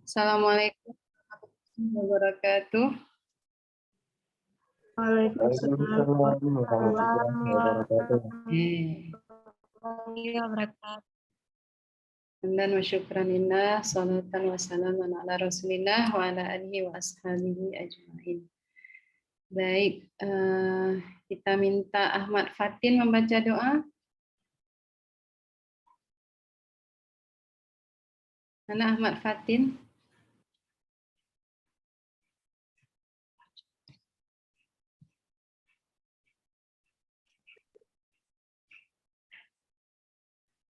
Assalamualaikum warahmatullahi wabarakatuh. Waalaikumsalam warahmatullahi wabarakatuh. Dan wa syukranillah, salatan wa salaman ala rasulillah wa ala alihi wa ashabihi ajma'in. Baik, kita minta Ahmad Fatin membaca doa. Mana Ahmad Fatin?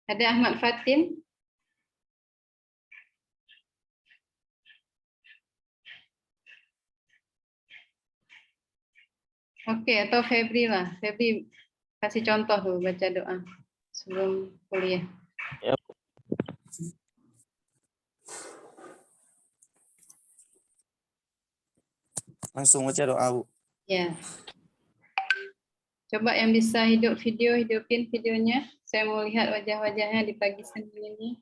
Ada Ahmad Fatin? Oke, atau Febri lah. Febri kasih contoh dulu baca doa sebelum kuliah. Ya. Langsung baca doa, Bu. Ya. Coba yang bisa hidup video, hidupin videonya. Saya mau lihat wajah-wajahnya di pagi Senin ini.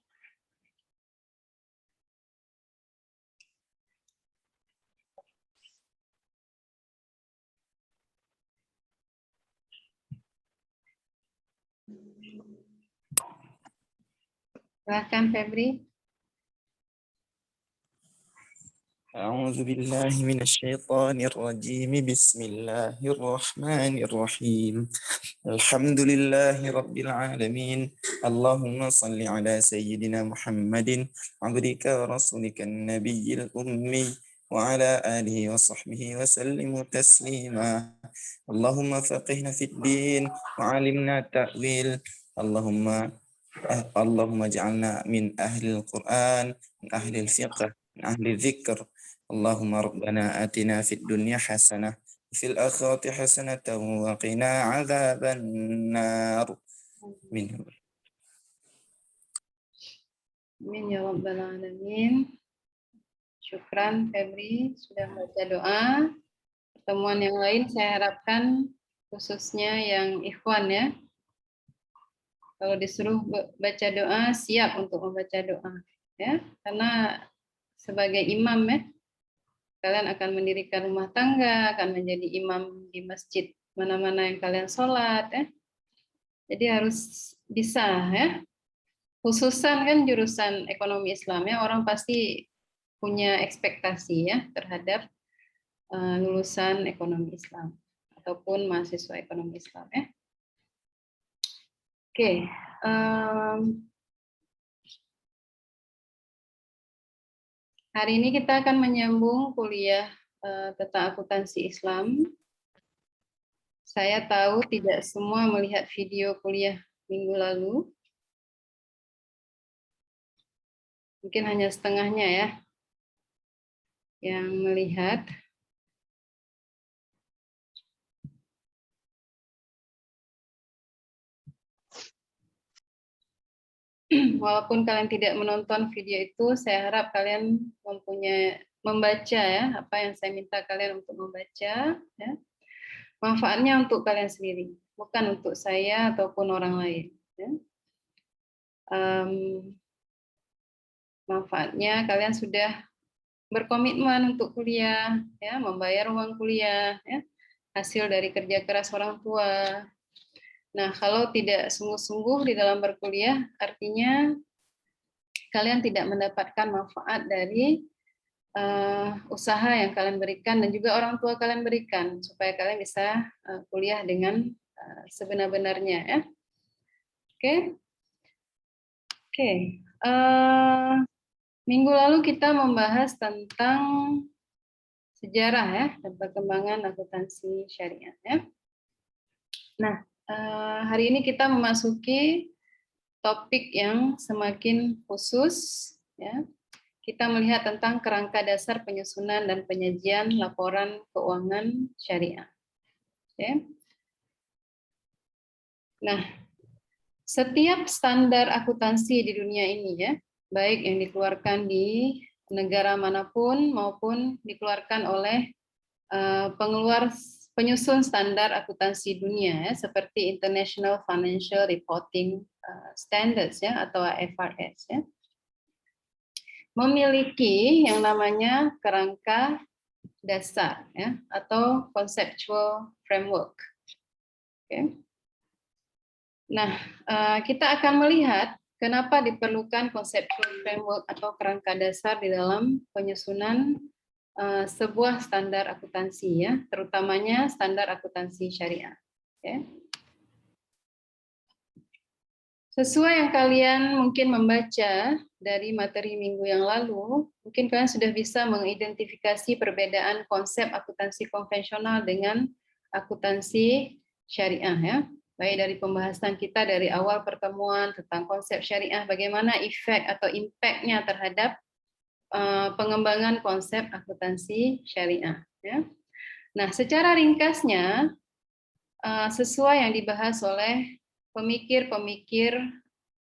Silahkan Febri. أعوذ بالله من الشيطان الرجيم بسم الله الرحمن الرحيم الحمد لله رب العالمين اللهم صل على سيدنا محمد عبدك ورسولك النبي الأمي وعلى آله وصحبه وسلم تسليما اللهم فقهنا في الدين وعلمنا التأويل اللهم اجعلنا من أهل القرآن من أهل الفقه من أهل الذكر اللهم ربنا آتنا في الدنيا حسنة وفي الآخرة حسنة وقنا عذاب النار منه. Amin ya rabbal alamin. Syukran Febri sudah baca doa. Pertemuan yang lain saya harapkan khususnya yang ikhwan ya. Kalau disuruh baca doa siap untuk membaca doa ya. Karena sebagai imam ya, kalian akan mendirikan rumah tangga, akan menjadi imam di masjid mana-mana yang kalian sholat ya. Jadi harus bisa ya. Khususan kan jurusan ekonomi Islam ya, orang pasti punya ekspektasi ya terhadap lulusan ekonomi Islam ataupun mahasiswa ekonomi Islam ya. Oke. Hari ini kita akan menyambung kuliah tentang akuntansi Islam. Saya tahu tidak semua melihat video kuliah minggu lalu. Mungkin hanya setengahnya ya yang melihat. Walaupun kalian tidak menonton video itu, saya harap kalian membaca ya apa yang saya minta kalian untuk membaca. Ya. Manfaatnya untuk kalian sendiri, bukan untuk saya ataupun orang lain. Ya. Manfaatnya kalian sudah berkomitmen untuk kuliah, ya, membayar uang kuliah, ya, hasil dari kerja keras orang tua. Nah, kalau tidak sungguh-sungguh di dalam berkuliah, artinya kalian tidak mendapatkan manfaat dari usaha yang kalian berikan dan juga orang tua kalian berikan supaya kalian bisa kuliah dengan sebenar-benarnya, ya. Oke. Oke. Minggu lalu kita membahas tentang sejarah ya dan perkembangan akuntansi syariah, ya. Nah, hari ini kita memasuki topik yang semakin khusus, ya. Kita melihat tentang kerangka dasar penyusunan dan penyajian laporan keuangan syariah. Oke. Nah, setiap standar akuntansi di dunia ini ya, baik yang dikeluarkan di negara manapun maupun dikeluarkan oleh penyusun standar akuntansi dunia ya, seperti International Financial Reporting Standards ya atau IFRS ya. memiliki yang namanya kerangka dasar ya atau conceptual framework. Oke. Nah, kita akan melihat kenapa diperlukan conceptual framework atau kerangka dasar di dalam penyusunan sebuah standar akuntansi ya, terutamanya standar akuntansi syariah. Oke. Sesuai yang kalian mungkin membaca dari materi minggu yang lalu, mungkin kalian sudah bisa mengidentifikasi perbedaan konsep akuntansi konvensional dengan akuntansi syariah ya. Baik dari pembahasan kita dari awal pertemuan tentang konsep syariah, bagaimana efek atau impact-nya terhadap pengembangan konsep akuntansi syariah. Ya. Nah, secara ringkasnya, sesuai yang dibahas oleh pemikir-pemikir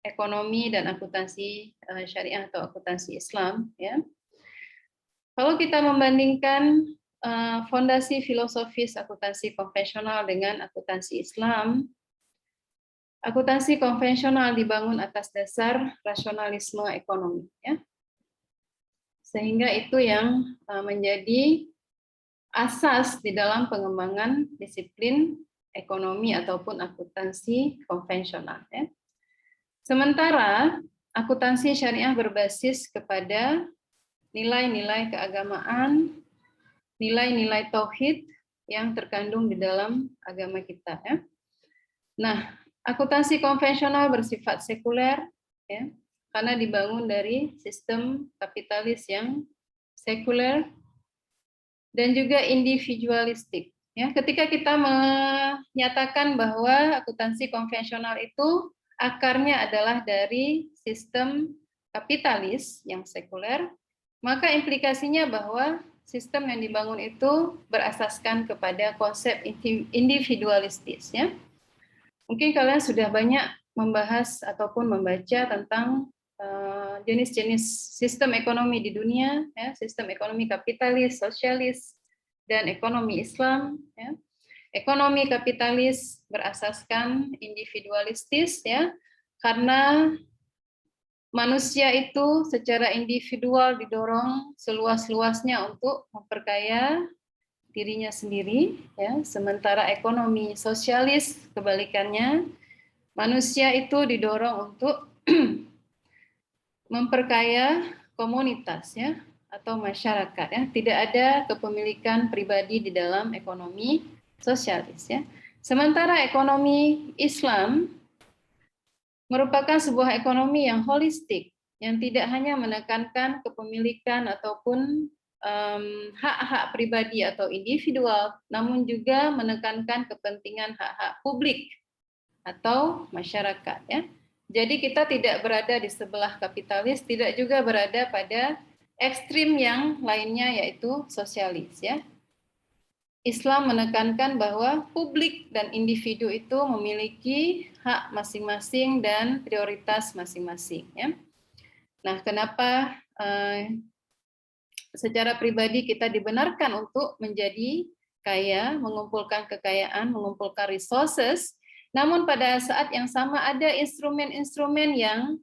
ekonomi dan akuntansi syariah atau akuntansi Islam, ya. Kalau kita membandingkan fondasi filosofis akuntansi konvensional dengan akuntansi Islam, akuntansi konvensional dibangun atas dasar rasionalisme ekonomi, ya. Sehingga itu yang menjadi asas di dalam pengembangan disiplin ekonomi ataupun akuntansi konvensional. Ya. Sementara akuntansi syariah berbasis kepada nilai-nilai keagamaan, nilai-nilai tauhid yang terkandung di dalam agama kita. Ya. Nah, akuntansi konvensional bersifat sekuler, ya, karena dibangun dari sistem kapitalis yang sekuler dan juga individualistik. Ya, ketika kita menyatakan bahwa akuntansi konvensional itu akarnya adalah dari sistem kapitalis yang sekuler, maka implikasinya bahwa sistem yang dibangun itu berasaskan kepada konsep individualistis. Ya. Mungkin kalian sudah banyak membahas ataupun membaca tentang jenis-jenis sistem ekonomi di dunia, ya, sistem ekonomi kapitalis, sosialis, dan ekonomi Islam. Ya. Ekonomi kapitalis berasaskan individualistis, ya, karena manusia itu secara individual didorong seluas-luasnya untuk memperkaya dirinya sendiri, ya. Sementara ekonomi sosialis kebalikannya, manusia itu didorong untuk memperkaya komunitas ya atau masyarakat ya. Tidak ada kepemilikan pribadi di dalam ekonomi sosialis ya. Sementara ekonomi Islam merupakan sebuah ekonomi yang holistik yang tidak hanya menekankan kepemilikan ataupun hak-hak pribadi atau individual, namun juga menekankan kepentingan hak-hak publik atau masyarakat ya. Jadi kita tidak berada di sebelah kapitalis, tidak juga berada pada ekstrim yang lainnya yaitu sosialis ya. Islam menekankan bahwa publik dan individu itu memiliki hak masing-masing dan prioritas masing-masing ya. Nah, kenapa secara pribadi kita dibenarkan untuk menjadi kaya, mengumpulkan kekayaan, mengumpulkan resources, namun pada saat yang sama ada instrumen-instrumen yang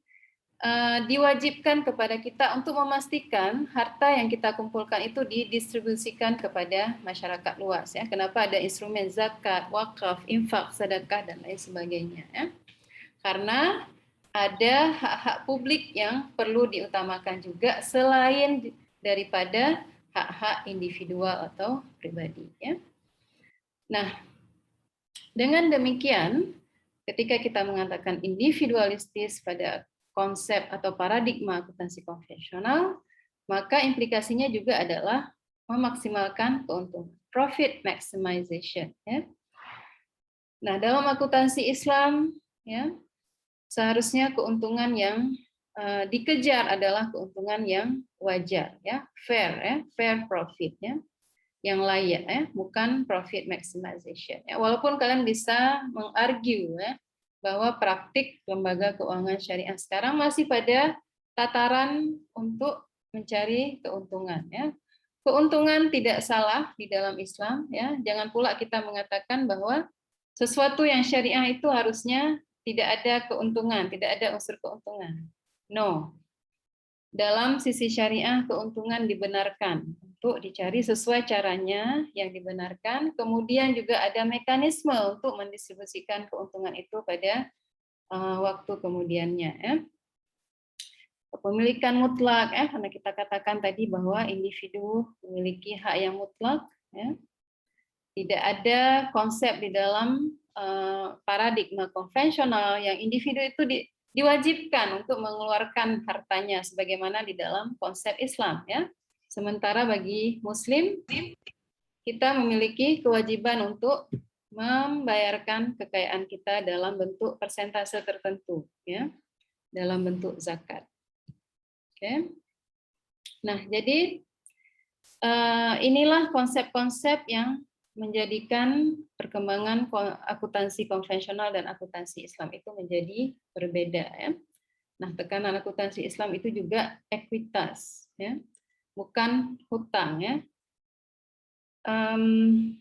diwajibkan kepada kita untuk memastikan harta yang kita kumpulkan itu didistribusikan kepada masyarakat luas ya. Kenapa ada instrumen zakat, wakaf, infak, sedekah dan lain sebagainya ya. Karena ada hak-hak publik yang perlu diutamakan juga selain daripada hak-hak individual atau pribadi ya. Nah, dengan demikian, ketika kita mengatakan individualistis pada konsep atau paradigma akuntansi konvensional, maka implikasinya juga adalah memaksimalkan keuntungan, profit maximization. Ya. Nah, dalam akuntansi Islam, ya, seharusnya keuntungan yang dikejar adalah keuntungan yang wajar, ya, fair profit, ya. Yang layak ya, bukan profit maximization. Ya, walaupun kalian bisa mengargue ya, bahwa praktik lembaga keuangan syariah sekarang masih pada tataran untuk mencari keuntungan ya. Keuntungan tidak salah di dalam Islam ya. Jangan pula kita mengatakan bahwa sesuatu yang syariah itu harusnya tidak ada keuntungan, tidak ada unsur keuntungan. No. dalam sisi syariah keuntungan dibenarkan untuk dicari sesuai caranya yang dibenarkan. Kemudian juga ada mekanisme untuk mendistribusikan keuntungan itu pada waktu kemudiannya. Ya. Kepemilikan mutlak, karena kita katakan tadi bahwa individu memiliki hak yang mutlak. Ya. Tidak ada konsep di dalam paradigma konvensional yang individu itu diwajibkan untuk mengeluarkan hartanya sebagaimana di dalam konsep Islam, ya. Sementara bagi Muslim kita memiliki kewajiban untuk membayarkan kekayaan kita dalam bentuk persentase tertentu, ya, dalam bentuk zakat. Oke. Nah, jadi inilah konsep-konsep yang menjadikan perkembangan akuntansi konvensional dan akuntansi Islam itu menjadi berbeda, ya. Nah, tekanan akuntansi Islam itu juga ekuitas, ya, bukan hutang, ya.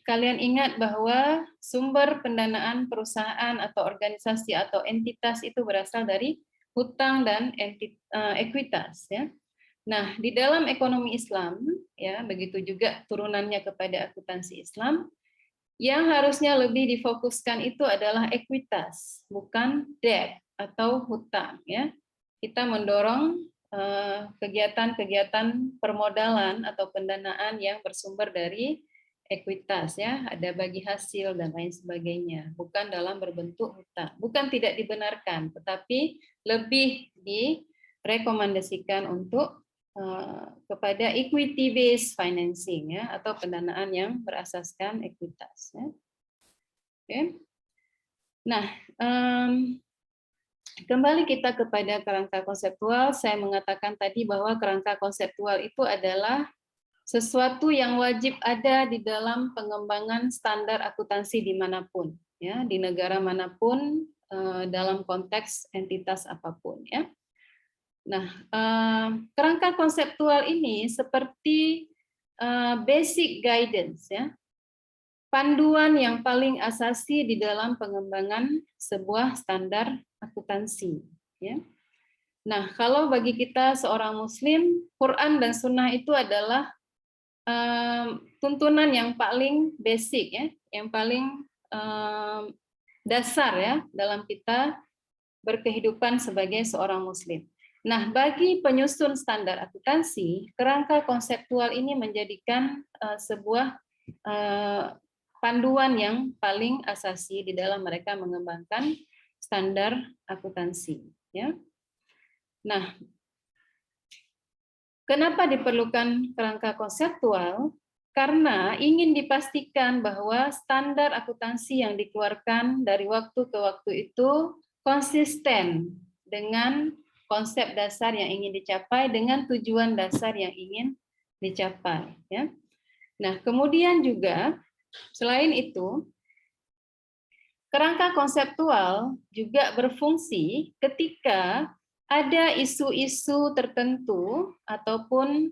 Kalian ingat bahwa sumber pendanaan perusahaan atau organisasi atau entitas itu berasal dari hutang dan ekuitas, ya. Nah, di dalam ekonomi Islam, ya, begitu juga turunannya kepada akuntansi Islam, yang harusnya lebih difokuskan itu adalah ekuitas, bukan debt atau hutang, ya. Kita mendorong kegiatan-kegiatan permodalan atau pendanaan yang bersumber dari ekuitas, ya, ada bagi hasil dan lain sebagainya, bukan dalam berbentuk hutang. Bukan tidak dibenarkan, tetapi lebih direkomendasikan untuk kepada equity based financing, ya, atau pendanaan yang berasaskan ekuitas, ya. Oke. Nah, kembali kita kepada kerangka konseptual. Saya mengatakan tadi bahwa kerangka konseptual itu adalah sesuatu yang wajib ada di dalam pengembangan standar akuntansi dimanapun, ya, di negara manapun, dalam konteks entitas apapun, ya. Nah, kerangka konseptual ini seperti basic guidance, ya, panduan yang paling asasi di dalam pengembangan sebuah standar akuntansi, ya. Nah, kalau bagi kita seorang Muslim, Quran dan Sunnah itu adalah tuntunan yang paling basic, ya, yang paling dasar, ya, dalam kita berkehidupan sebagai seorang Muslim. Nah, bagi penyusun standar akuntansi, kerangka konseptual ini menjadikan sebuah panduan yang paling asasi di dalam mereka mengembangkan standar akuntansi, ya. Nah, kenapa diperlukan kerangka konseptual? Karena ingin dipastikan bahwa standar akuntansi yang dikeluarkan dari waktu ke waktu itu konsisten dengan konsep dasar yang ingin dicapai, dengan tujuan dasar yang ingin dicapai, ya. Nah, kemudian juga selain itu, kerangka konseptual juga berfungsi ketika ada isu-isu tertentu ataupun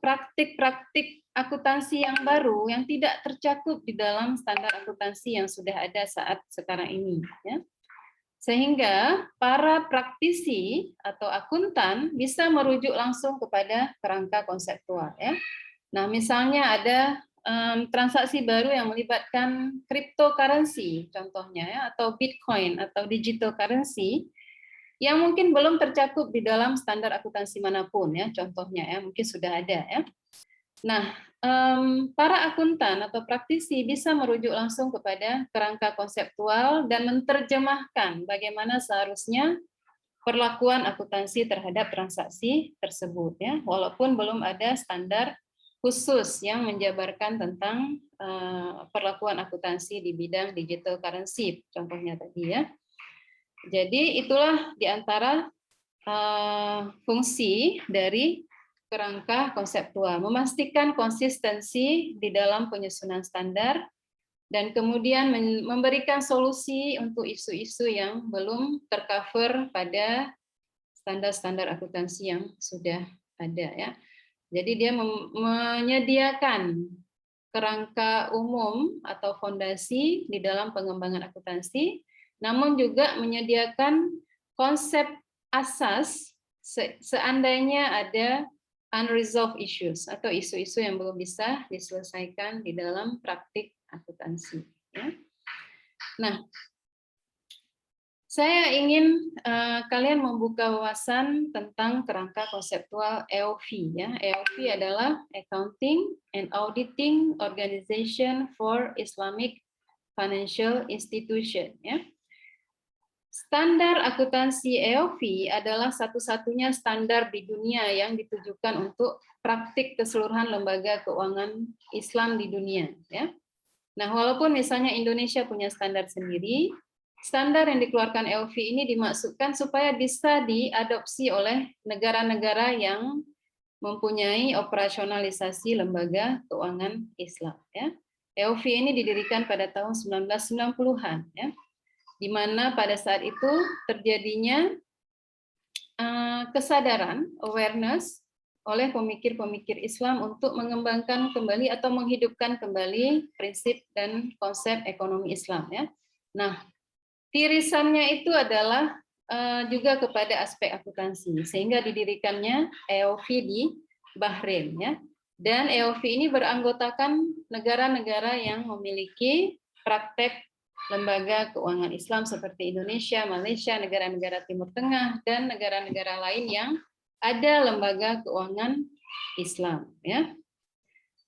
praktik-praktik akuntansi yang baru yang tidak tercakup di dalam standar akuntansi yang sudah ada saat sekarang ini, ya. Sehingga para praktisi atau akuntan bisa merujuk langsung kepada kerangka konseptual, ya. Nah, misalnya ada transaksi baru yang melibatkan cryptocurrency contohnya, ya, atau Bitcoin atau digital currency yang mungkin belum tercakup di dalam standar akuntansi manapun, ya, contohnya, ya, mungkin sudah ada, ya. Nah, para akuntan atau praktisi bisa merujuk langsung kepada kerangka konseptual dan menerjemahkan bagaimana seharusnya perlakuan akuntansi terhadap transaksi tersebut, ya, walaupun belum ada standar khusus yang menjabarkan tentang perlakuan akuntansi di bidang digital currency, contohnya tadi, ya. Jadi itulah di antara fungsi dari kerangka konseptual, memastikan konsistensi di dalam penyusunan standar dan kemudian memberikan solusi untuk isu-isu yang belum tercover pada standar-standar akuntansi yang sudah ada, ya. Jadi dia menyediakan kerangka umum atau fondasi di dalam pengembangan akuntansi, namun juga menyediakan konsep asas seandainya ada unresolved issues atau isu-isu yang belum bisa diselesaikan di dalam praktik akuntansi. Ya. Nah, saya ingin kalian membuka wawasan tentang kerangka konseptual EOV. Ya. EOV adalah Accounting and Auditing Organization for Islamic Financial Institution. Ya. Standar akuntansi EOV adalah satu-satunya standar di dunia yang ditujukan untuk praktik keseluruhan lembaga keuangan Islam di dunia. Ya. Nah, walaupun misalnya Indonesia punya standar sendiri, standar yang dikeluarkan EOV ini dimaksudkan supaya bisa diadopsi oleh negara-negara yang mempunyai operasionalisasi lembaga keuangan Islam. Ya. EOV ini didirikan pada tahun 1990-an. Ya, di mana pada saat itu terjadinya kesadaran, awareness oleh pemikir-pemikir Islam untuk mengembangkan kembali atau menghidupkan kembali prinsip dan konsep ekonomi Islam. Ya. Nah, tirisannya itu adalah juga kepada aspek akuntansi, sehingga didirikannya EOV di Bahrain. Ya. Dan EOV ini beranggotakan negara-negara yang memiliki praktek lembaga keuangan Islam seperti Indonesia, Malaysia, negara-negara Timur Tengah, dan negara-negara lain yang ada lembaga keuangan Islam. Ya.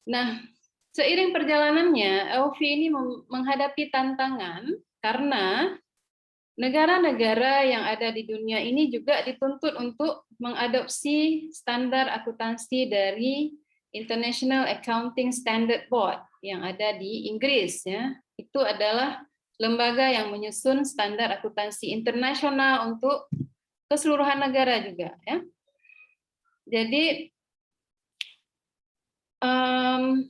Nah, seiring perjalanannya, EOV ini menghadapi tantangan karena negara-negara yang ada di dunia ini juga dituntut untuk mengadopsi standar akuntansi dari International Accounting Standard Board yang ada di Inggris. Ya. Itu adalah lembaga yang menyusun standar akuntansi internasional untuk keseluruhan negara juga. Ya. Jadi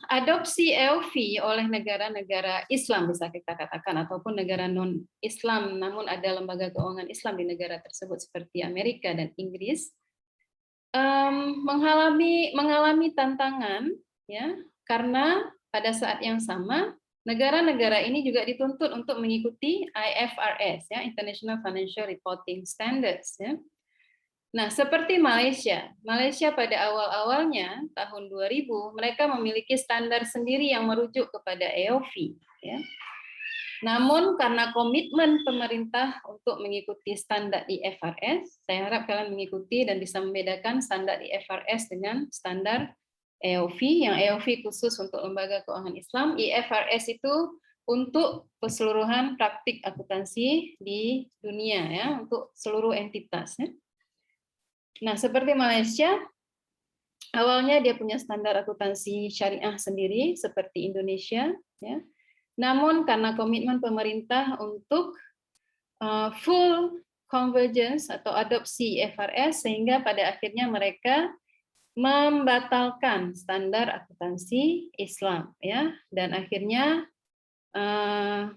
adopsi EOV oleh negara-negara Islam bisa kita katakan ataupun negara non-Islam namun ada lembaga keuangan Islam di negara tersebut seperti Amerika dan Inggris mengalami tantangan ya karena pada saat yang sama negara-negara ini juga dituntut untuk mengikuti IFRS ya International Financial Reporting Standards ya. Nah, seperti Malaysia pada awal-awalnya tahun 2000 mereka memiliki standar sendiri yang merujuk kepada EOV ya. Namun karena komitmen pemerintah untuk mengikuti standar IFRS, saya harap kalian mengikuti dan bisa membedakan standar IFRS dengan standar EOV, yang EOV khusus untuk lembaga keuangan Islam, IFRS itu untuk keseluruhan praktik akuntansi di dunia ya, untuk seluruh entitas ya. Nah, seperti Malaysia, awalnya dia punya standar akuntansi syariah sendiri seperti Indonesia ya. Namun karena komitmen pemerintah untuk full convergence atau adopsi IFRS sehingga pada akhirnya mereka membatalkan standar akuntansi Islam ya dan akhirnya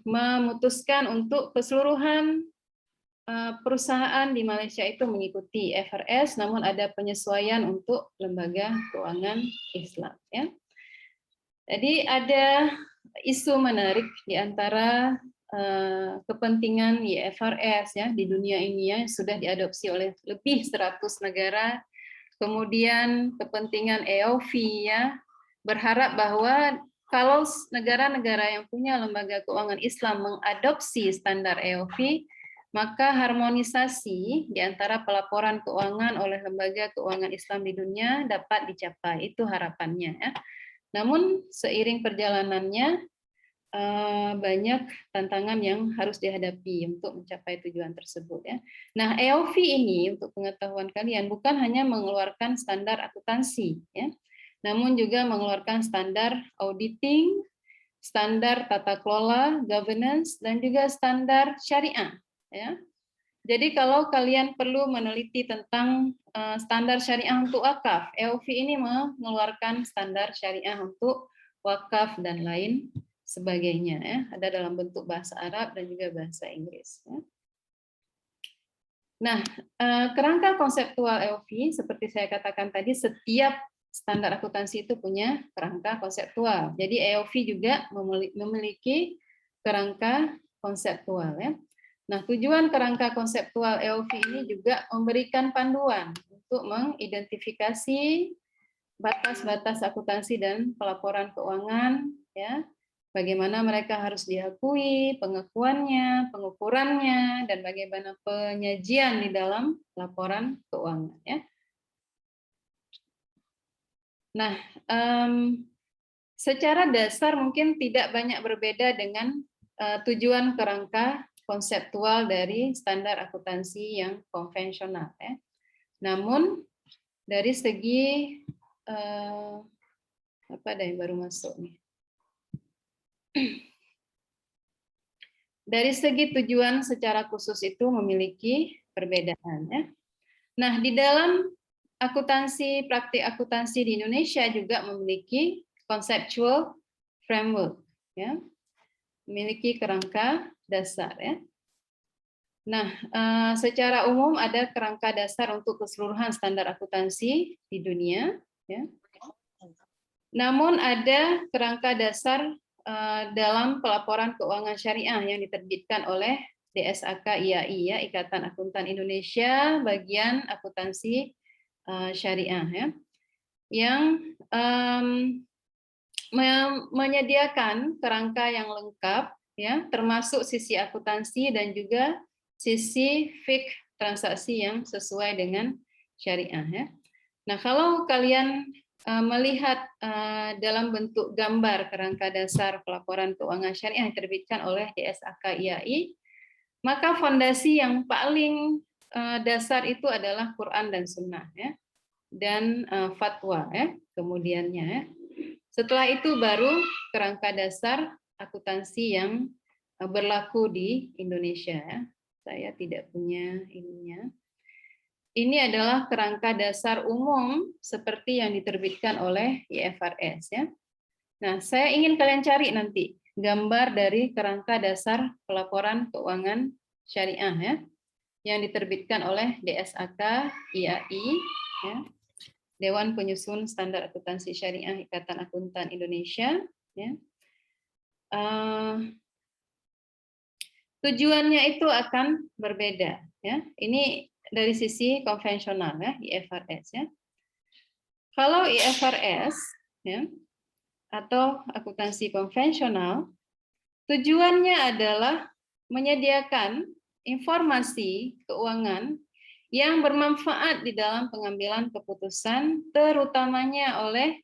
memutuskan untuk keseluruhan perusahaan di Malaysia itu mengikuti IFRS namun ada penyesuaian untuk lembaga keuangan Islam ya. Jadi ada isu menarik di antara kepentingan IFRS ya di dunia ini ya sudah diadopsi oleh lebih 100 negara. Kemudian kepentingan EOV ya berharap bahwa kalau negara-negara yang punya lembaga keuangan Islam mengadopsi standar EOV, maka harmonisasi di antara pelaporan keuangan oleh lembaga keuangan Islam di dunia dapat dicapai. Itu harapannya ya. Namun seiring perjalanannya banyak tantangan yang harus dihadapi untuk mencapai tujuan tersebut ya. Nah, EOV ini untuk pengetahuan kalian bukan hanya mengeluarkan standar akuntansi ya, namun juga mengeluarkan standar auditing, standar tata kelola, governance dan juga standar syariah ya. Jadi kalau kalian perlu meneliti tentang standar syariah untuk wakaf, EOV ini mengeluarkan standar syariah untuk wakaf dan lain sebagainya ya, ada dalam bentuk bahasa Arab dan juga bahasa Inggris ya. Nah, kerangka konseptual EOV seperti saya katakan tadi setiap standar akuntansi itu punya kerangka konseptual. Jadi EOV juga memiliki kerangka konseptual ya. Nah, tujuan kerangka konseptual EOV ini juga memberikan panduan untuk untuk mengidentifikasi batas-batas akuntansi dan pelaporan keuangan, ya. Bagaimana mereka harus diakui, pengakuannya, pengukurannya, dan bagaimana penyajian di dalam laporan keuangan, ya. Nah, secara dasar mungkin tidak banyak berbeda dengan tujuan kerangka konseptual dari standar akuntansi yang konvensional, ya. Namun dari segi apa ada yang baru masuk nih? Dari segi tujuan secara khusus itu memiliki perbedaan, ya. Nah, di dalam akuntansi, praktik akuntansi di Indonesia juga memiliki conceptual framework, ya. Memiliki kerangka dasar, ya. Nah, secara umum ada kerangka dasar untuk keseluruhan standar akuntansi di dunia, ya. Namun ada kerangka dasar dalam pelaporan keuangan syariah yang diterbitkan oleh DSAK IAI, ya, Ikatan Akuntan Indonesia bagian akuntansi syariah, ya, yang menyediakan kerangka yang lengkap, ya, termasuk sisi akuntansi dan juga sisi fiqh transaksi yang sesuai dengan syariah, ya. Nah, kalau kalian melihat dalam bentuk gambar kerangka dasar pelaporan keuangan syariah yang diterbitkan oleh DSAK IAI, maka fondasi yang paling dasar itu adalah Quran dan Sunnah, ya, dan fatwa, ya, kemudiannya, ya. Setelah itu baru kerangka dasar akuntansi yang berlaku di Indonesia, ya. Saya tidak punya ininya. Ini adalah kerangka dasar umum seperti yang diterbitkan oleh IFRS, ya. Nah, saya ingin kalian cari nanti gambar dari kerangka dasar pelaporan keuangan syariah, ya, yang diterbitkan oleh DSAK IAI, ya, Dewan Penyusun Standar Akuntansi Syariah Ikatan Akuntan Indonesia, ya. Tujuannya itu akan berbeda, ya. Ini dari sisi konvensional, ya, IFRS, ya. Kalau IFRS, ya, atau akuntansi konvensional, tujuannya adalah menyediakan informasi keuangan yang bermanfaat di dalam pengambilan keputusan, terutamanya oleh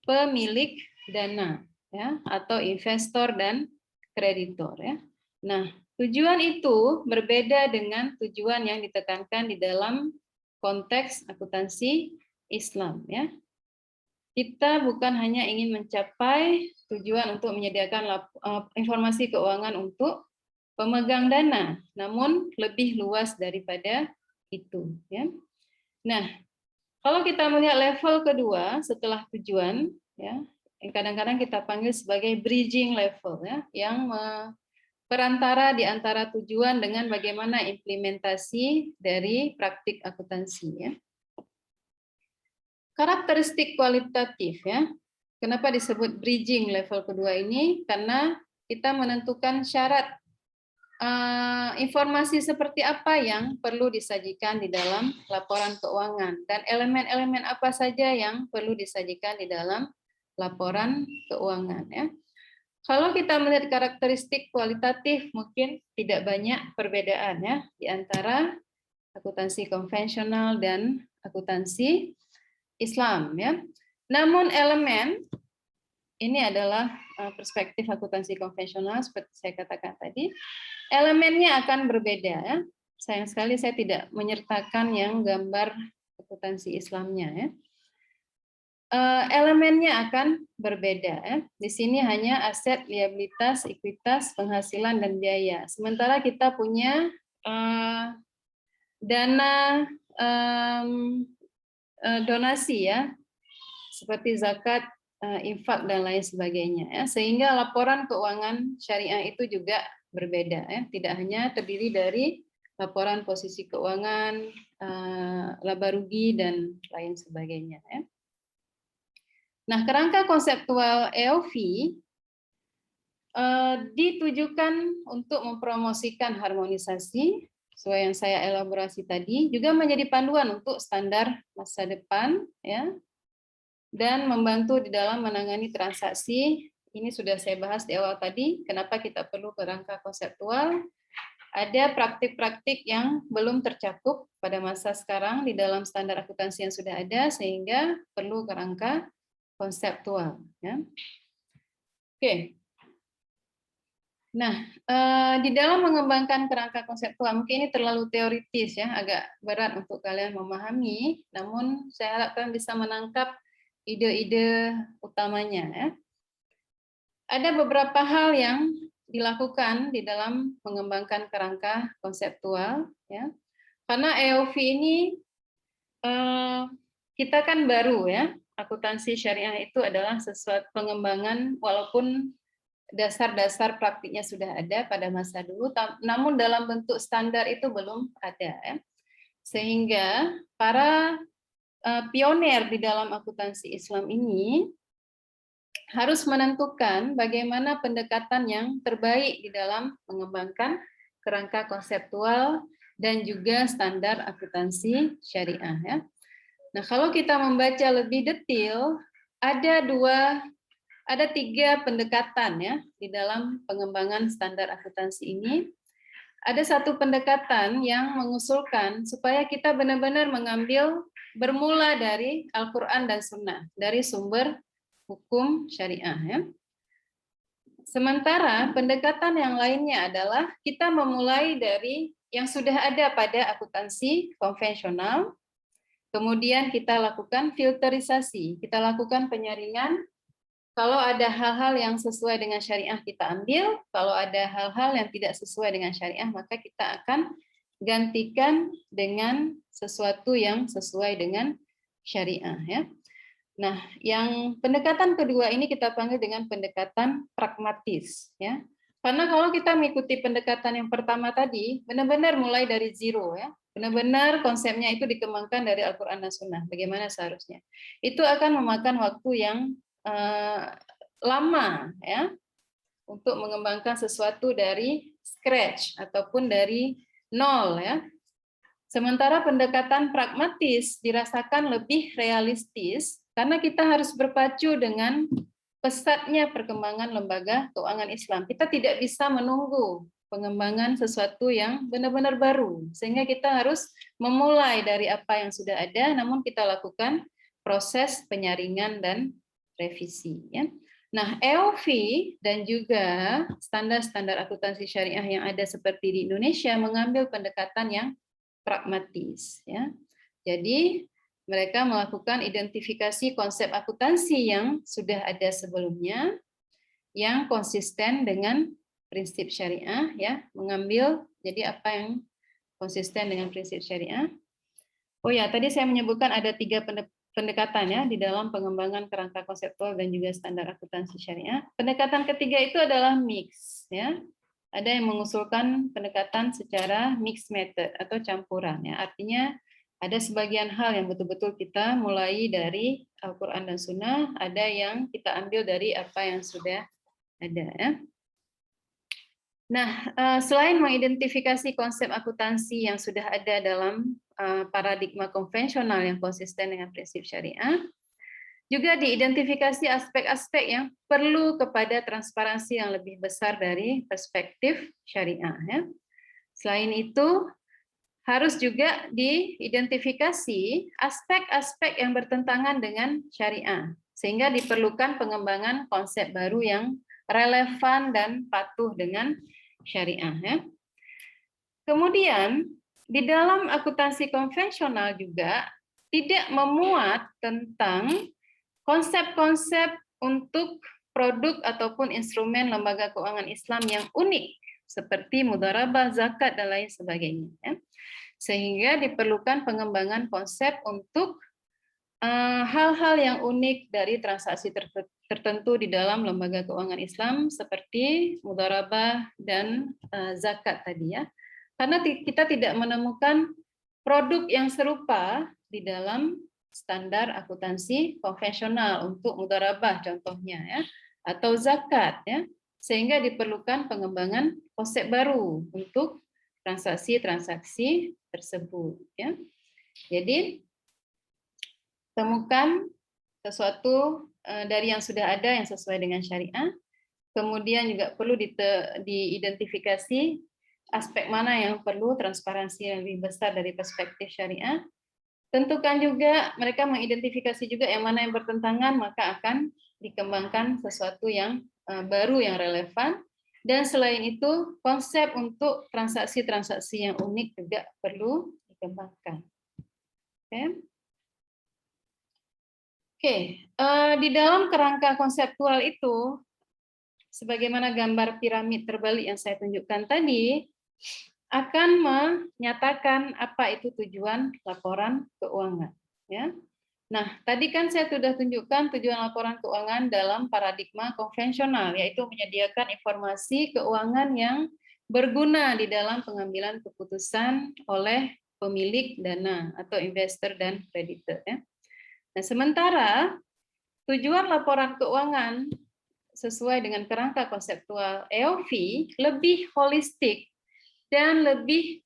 pemilik dana, ya, atau investor dan kreditor, ya. Nah, tujuan itu berbeda dengan tujuan yang ditekankan di dalam konteks akuntansi Islam, ya. Kita bukan hanya ingin mencapai tujuan untuk menyediakan informasi keuangan untuk pemegang dana, namun lebih luas daripada itu, ya. Nah, kalau kita melihat level kedua setelah tujuan, ya, yang kadang-kadang kita panggil sebagai bridging level, ya, yang perantara di antara tujuan dengan bagaimana implementasi dari praktik akuntansi, ya. Karakteristik kualitatif, ya. Kenapa disebut bridging level kedua ini? Karena kita menentukan syarat informasi seperti apa yang perlu disajikan di dalam laporan keuangan dan elemen-elemen apa saja yang perlu disajikan di dalam laporan keuangan, ya. Kalau kita melihat karakteristik kualitatif mungkin tidak banyak perbedaan, ya, di antara akuntansi konvensional dan akuntansi Islam, ya. Namun elemen ini adalah perspektif akuntansi konvensional seperti saya katakan tadi. Elemennya akan berbeda, ya. Sayang sekali saya tidak menyertakan yang gambar akuntansi Islamnya, ya. Elemennya akan berbeda, ya. Di sini hanya aset, liabilitas, ekuitas, penghasilan dan biaya. Sementara kita punya dana donasi, ya, seperti zakat, infak dan lain sebagainya, ya. Sehingga laporan keuangan syariah itu juga berbeda, ya. Tidak hanya terdiri dari laporan posisi keuangan, laba rugi dan lain sebagainya, ya. Nah, kerangka konseptual EOV ditujukan untuk mempromosikan harmonisasi sesuai yang saya elaborasi tadi, juga menjadi panduan untuk standar masa depan, ya, dan membantu di dalam menangani transaksi. Ini sudah saya bahas di awal tadi, kenapa kita perlu kerangka konseptual. Ada praktik-praktik yang belum tercakup pada masa sekarang di dalam standar akuntansi yang sudah ada, sehingga perlu kerangka konseptual. Ya. Oke. Nah, di dalam mengembangkan kerangka konseptual, mungkin ini terlalu teoritis ya, agak berat untuk kalian memahami, namun saya harapkan bisa menangkap ide-ide utamanya. Ya. Ada beberapa hal yang dilakukan di dalam mengembangkan kerangka konseptual, ya. Karena EOV ini kita kan baru ya, akuntansi syariah itu adalah sesuatu pengembangan walaupun dasar-dasar praktiknya sudah ada pada masa dulu, namun dalam bentuk standar itu belum ada. Ya. Sehingga para pionir di dalam akuntansi Islam ini harus menentukan bagaimana pendekatan yang terbaik di dalam mengembangkan kerangka konseptual dan juga standar akuntansi syariah. Ya. Nah, kalau kita membaca lebih detail, ada 3 pendekatan ya di dalam pengembangan standar akuntansi ini. Ada satu pendekatan yang mengusulkan supaya kita benar-benar mengambil bermula dari Al-Quran dan Sunnah, dari sumber hukum syariah. Ya. Sementara pendekatan yang lainnya adalah kita memulai dari yang sudah ada pada akuntansi konvensional, kemudian kita lakukan filterisasi, kita lakukan penyaringan. Kalau ada hal-hal yang sesuai dengan syariah kita ambil, kalau ada hal-hal yang tidak sesuai dengan syariah maka kita akan gantikan dengan sesuatu yang sesuai dengan syariah. Ya. Nah, yang pendekatan kedua ini kita panggil dengan pendekatan pragmatis. Ya. Karena kalau kita mengikuti pendekatan yang pertama tadi, benar-benar mulai dari zero. Ya. Benar-benar konsepnya itu dikembangkan dari Al-Quran dan Sunnah, bagaimana seharusnya. Itu akan memakan waktu yang lama ya untuk mengembangkan sesuatu dari scratch ataupun dari nol ya. Sementara pendekatan pragmatis dirasakan lebih realistis karena kita harus berpacu dengan pesatnya perkembangan lembaga keuangan Islam. Kita tidak bisa menunggu pengembangan sesuatu yang benar-benar baru, sehingga kita harus memulai dari apa yang sudah ada, namun kita lakukan proses penyaringan dan revisi. Ya. Nah, EOV dan juga standar-standar akuntansi syariah yang ada seperti di Indonesia mengambil pendekatan yang pragmatis. Ya. Jadi mereka melakukan identifikasi konsep akuntansi yang sudah ada sebelumnya, yang konsisten dengan prinsip syariah, ya, mengambil jadi apa yang konsisten dengan prinsip syariah. Oh ya, tadi saya menyebutkan ada 3 pendekatan ya di dalam pengembangan kerangka konseptual dan juga standar akuntansi syariah. Pendekatan ketiga itu adalah mix ya. Ada yang mengusulkan pendekatan secara mix method atau campuran ya. Artinya ada sebagian hal yang betul-betul kita mulai dari Al-Qur'an dan Sunnah, ada yang kita ambil dari apa yang sudah ada ya. Nah, selain mengidentifikasi konsep akuntansi yang sudah ada dalam paradigma konvensional yang konsisten dengan prinsip syariah, juga diidentifikasi aspek-aspek yang perlu kepada transparansi yang lebih besar dari perspektif syariah. Ya. Selain itu, harus juga diidentifikasi aspek-aspek yang bertentangan dengan syariah, sehingga diperlukan pengembangan konsep baru yang relevan dan patuh dengan syariah. Ya. Kemudian, di dalam akuntansi konvensional juga tidak memuat tentang konsep-konsep untuk produk ataupun instrumen lembaga keuangan Islam yang unik, seperti mudharabah, zakat, dan lain sebagainya. Ya. Sehingga diperlukan pengembangan konsep untuk hal-hal yang unik dari transaksi tertentu di dalam lembaga keuangan Islam, seperti mudharabah dan zakat tadi ya. Karena kita tidak menemukan produk yang serupa di dalam standar akuntansi konvensional untuk mudharabah contohnya ya, atau zakat ya, sehingga diperlukan pengembangan konsep baru untuk transaksi-transaksi tersebut. Ya. Jadi temukan sesuatu dari yang sudah ada yang sesuai dengan syariah. Kemudian juga perlu diidentifikasi aspek mana yang perlu transparansi yang lebih besar dari perspektif syariah. Tentukan juga mereka mengidentifikasi juga yang mana yang bertentangan, maka akan dikembangkan sesuatu yang baru yang relevan. Dan selain itu, konsep untuk transaksi-transaksi yang unik juga perlu dikembangkan. Oke, di dalam kerangka konseptual itu, sebagaimana gambar piramid terbalik yang saya tunjukkan tadi, akan menyatakan apa itu tujuan laporan keuangan. Ya. Nah, tadi kan saya sudah tunjukkan tujuan laporan keuangan dalam paradigma konvensional, yaitu menyediakan informasi keuangan yang berguna di dalam pengambilan keputusan oleh pemilik dana atau investor dan kreditor. Ya. Nah, sementara tujuan laporan keuangan sesuai dengan kerangka konseptual EOV lebih holistik dan lebih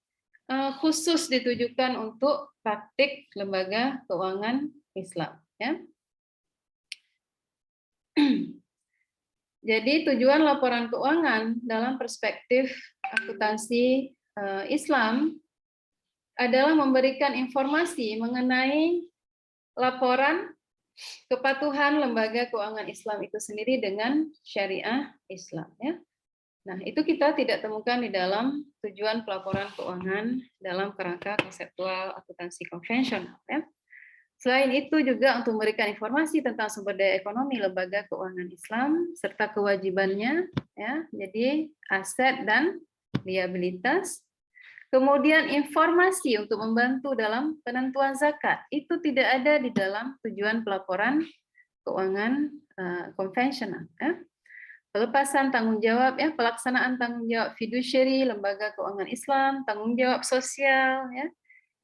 khusus ditujukan untuk praktik lembaga keuangan Islam. Ya. Jadi tujuan laporan keuangan dalam perspektif akuntansi Islam adalah memberikan informasi mengenai laporan kepatuhan lembaga keuangan Islam itu sendiri dengan syariah Islam. Ya. Nah, itu kita tidak temukan di dalam tujuan pelaporan keuangan dalam kerangka konseptual akuntansi konvensional. Ya. Selain itu juga untuk memberikan informasi tentang sumber daya ekonomi lembaga keuangan Islam serta kewajibannya, ya, jadi aset dan liabilitas. Kemudian informasi untuk membantu dalam penentuan zakat itu tidak ada di dalam tujuan pelaporan keuangan konvensional. Ya. Pelepasan tanggung jawab, ya, pelaksanaan tanggung jawab fiduciary lembaga keuangan Islam, tanggung jawab sosial, ya,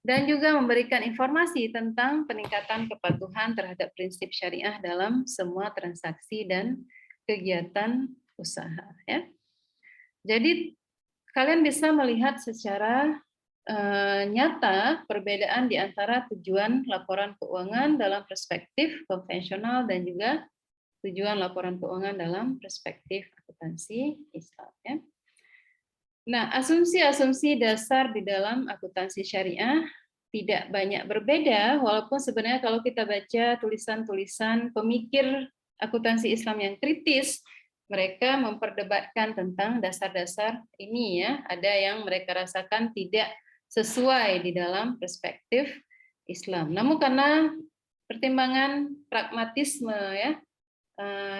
dan juga memberikan informasi tentang peningkatan kepatuhan terhadap prinsip syariah dalam semua transaksi dan kegiatan usaha. Ya. Jadi kalian bisa melihat secara nyata perbedaan di antara tujuan laporan keuangan dalam perspektif konvensional dan juga tujuan laporan keuangan dalam perspektif akuntansi Islam. Ya. Nah, asumsi-asumsi dasar di dalam akuntansi syariah tidak banyak berbeda, walaupun sebenarnya kalau kita baca tulisan-tulisan pemikir akuntansi Islam yang kritis, mereka memperdebatkan tentang dasar-dasar ini, ya. Ada yang mereka rasakan tidak sesuai di dalam perspektif Islam. Namun karena pertimbangan pragmatisme, ya,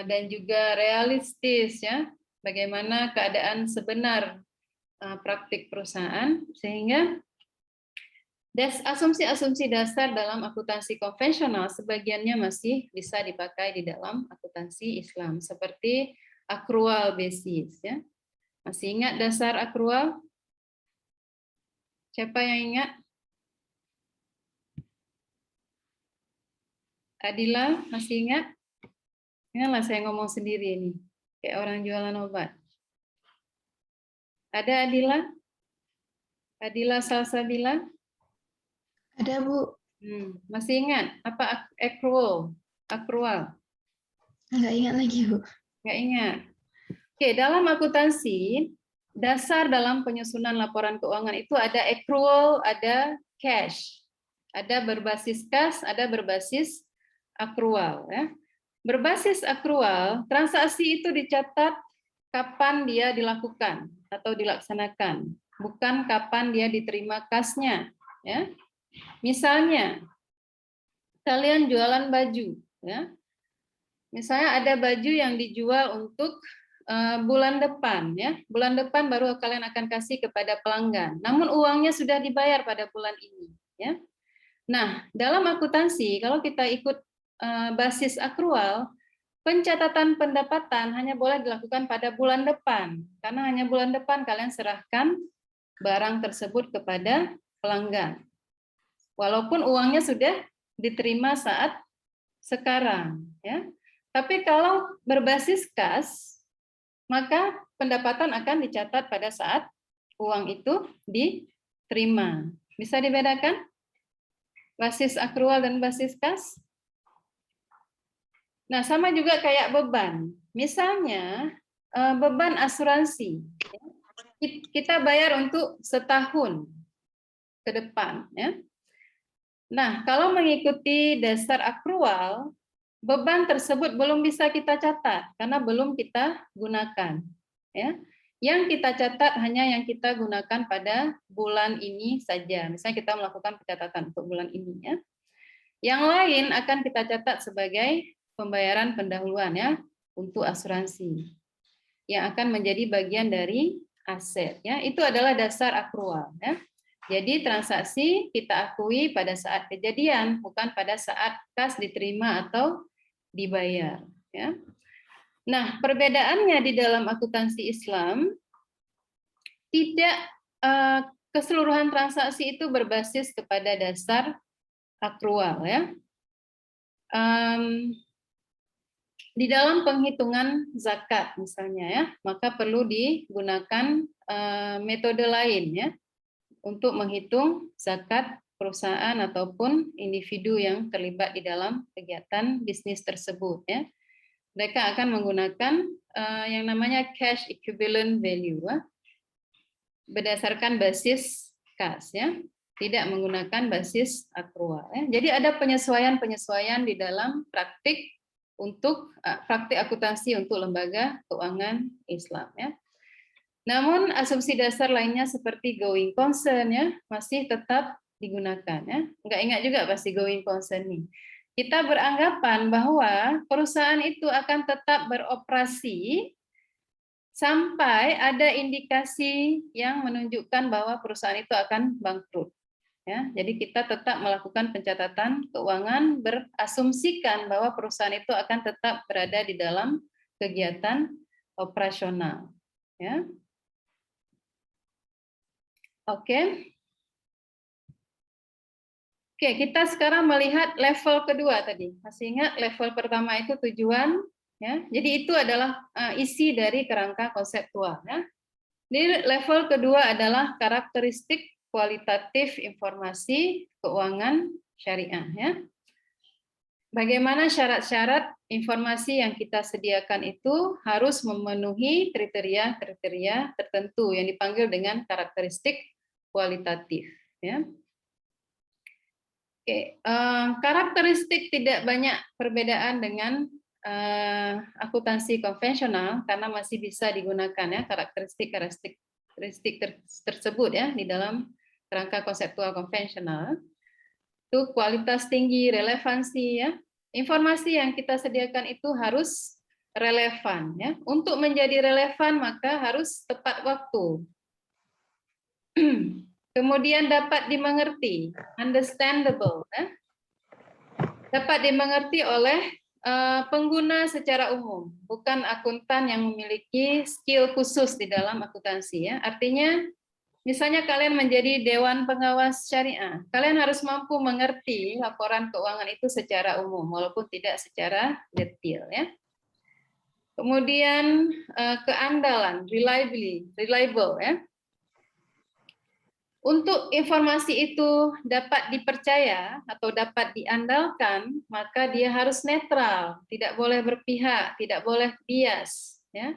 dan juga realistis, ya, bagaimana keadaan sebenar praktik perusahaan, sehingga asumsi-asumsi dasar dalam akuntansi konvensional sebagiannya masih bisa dipakai di dalam akuntansi Islam, seperti accrual basis. Ya. Masih ingat dasar accrual? Siapa yang ingat? Adila, masih ingat? Ingatlah saya ngomong sendiri ini, kayak orang jualan obat. Ada Adila? Adila Salsabila? Ada, Bu. Masih ingat apa accrual? Accrual? Nggak ingat lagi, Bu. Nggak ingat. Oke, dalam akuntansi, dasar dalam penyusunan laporan keuangan itu ada accrual, ada cash. Ada berbasis kas, ada berbasis accrual. Ya. Berbasis accrual, transaksi itu dicatat kapan dia dilakukan atau dilaksanakan, bukan kapan dia diterima kasnya. Ya. Misalnya, kalian jualan baju, ya. Misalnya ada baju yang dijual untuk bulan depan, ya. Bulan depan baru kalian akan kasih kepada pelanggan. Namun uangnya sudah dibayar pada bulan ini, ya. Nah, dalam akuntansi kalau kita ikut basis accrual, pencatatan pendapatan hanya boleh dilakukan pada bulan depan, karena hanya bulan depan kalian serahkan barang tersebut kepada pelanggan. Walaupun uangnya sudah diterima saat sekarang, ya. Tapi kalau berbasis kas, maka pendapatan akan dicatat pada saat uang itu diterima. Bisa dibedakan? Basis akrual dan basis kas? Nah, sama juga kayak beban. Misalnya, beban asuransi. Kita bayar untuk setahun ke depan. Ya. Nah, kalau mengikuti dasar akrual, beban tersebut belum bisa kita catat karena belum kita gunakan. Ya. Yang kita catat hanya yang kita gunakan pada bulan ini saja. Misalnya kita melakukan pencatatan untuk bulan ini. Ya. Yang lain akan kita catat sebagai pembayaran pendahuluan ya untuk asuransi yang akan menjadi bagian dari aset. Ya. Itu adalah dasar akrual. Ya. Jadi transaksi kita akui pada saat kejadian, bukan pada saat kas diterima atau dibayar. Ya. Nah, perbedaannya di dalam akuntansi Islam, tidak keseluruhan transaksi itu berbasis kepada dasar akrual. Ya. Di dalam penghitungan zakat misalnya, ya, maka perlu digunakan metode lain ya untuk menghitung zakat perusahaan ataupun individu yang terlibat di dalam kegiatan bisnis tersebut. Ya. Mereka akan menggunakan yang namanya cash equivalent value, berdasarkan basis kas, ya, tidak menggunakan basis akrual. Ya. Jadi ada penyesuaian-penyesuaian di dalam praktik untuk praktik akuntansi untuk lembaga keuangan Islam. Ya. Namun asumsi dasar lainnya seperti going concern ya masih tetap digunakan. Ya. Nggak ingat juga pasti going concern nih. Kita beranggapan bahwa perusahaan itu akan tetap beroperasi sampai ada indikasi yang menunjukkan bahwa perusahaan itu akan bangkrut. Ya, jadi kita tetap melakukan pencatatan keuangan berasumsikan bahwa perusahaan itu akan tetap berada di dalam kegiatan operasional. Ya. Oke. Oke, kita sekarang melihat level kedua tadi. Masih ingat level pertama itu tujuan, ya. Jadi itu adalah isi dari kerangka konseptual. Ya. Di level kedua adalah karakteristik kualitatif informasi keuangan syariah. Ya. Bagaimana syarat-syarat informasi yang kita sediakan itu harus memenuhi kriteria-kriteria tertentu yang dipanggil dengan karakteristik kualitatif. Ya. Oke, karakteristik tidak banyak perbedaan dengan akuntansi konvensional karena masih bisa digunakan ya karakteristik tersebut ya di dalam kerangka konseptual konvensional. Itu kualitas tinggi, relevansi ya. Informasi yang kita sediakan itu harus relevan ya. Untuk menjadi relevan maka harus tepat waktu. Kemudian dapat dimengerti, understandable, dapat dimengerti oleh pengguna secara umum, bukan akuntan yang memiliki skill khusus di dalam akuntansi. Ya. Artinya, misalnya kalian menjadi dewan pengawas syariah, kalian harus mampu mengerti laporan keuangan itu secara umum, walaupun tidak secara detail. Ya. Kemudian keandalan, reliable, ya. Untuk informasi itu dapat dipercaya atau dapat diandalkan, maka dia harus netral, tidak boleh berpihak, tidak boleh bias. Ya.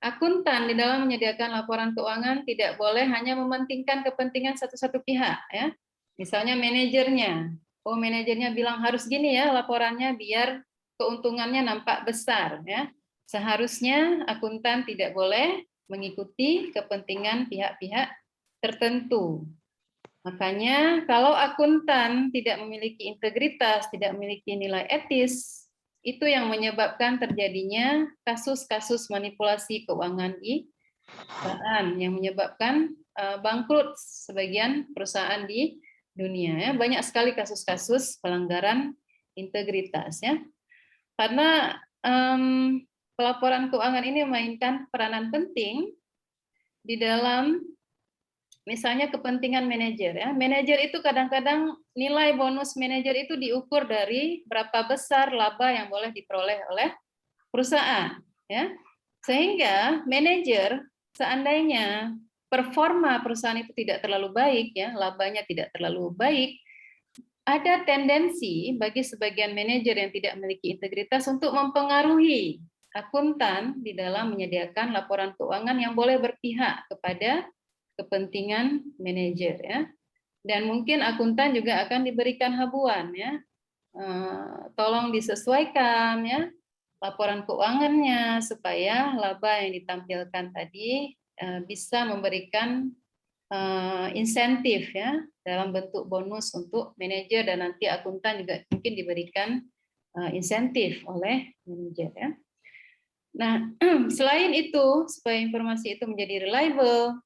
Akuntan di dalam menyediakan laporan keuangan tidak boleh hanya mementingkan kepentingan satu-satu pihak. Ya. Misalnya manajernya, manajernya bilang harus gini ya laporannya biar keuntungannya nampak besar. Ya. Seharusnya akuntan tidak boleh mengikuti kepentingan pihak-pihak tertentu. Makanya kalau akuntan tidak memiliki integritas, tidak memiliki nilai etis, itu yang menyebabkan terjadinya kasus-kasus manipulasi keuangan di perusahaan yang menyebabkan bangkrut sebagian perusahaan di dunia. Ya. Banyak sekali kasus-kasus pelanggaran integritas. Ya. Karena pelaporan keuangan ini memainkan peranan penting di dalam misalnya kepentingan manajer ya. Manajer itu kadang-kadang nilai bonus manajer itu diukur dari berapa besar laba yang boleh diperoleh oleh perusahaan ya. Sehingga manajer seandainya performa perusahaan itu tidak terlalu baik, ya, labanya tidak terlalu baik, ada tendensi bagi sebagian manajer yang tidak memiliki integritas untuk mempengaruhi akuntan di dalam menyediakan laporan keuangan yang boleh berpihak kepada kepentingan manajer, ya. Dan mungkin akuntan juga akan diberikan habuan, ya. Tolong disesuaikan, ya, laporan keuangannya supaya laba yang ditampilkan tadi bisa memberikan insentif, ya, dalam bentuk bonus untuk manajer, dan nanti akuntan juga mungkin diberikan insentif oleh manajer, ya. Nah, selain itu, supaya informasi itu menjadi reliable,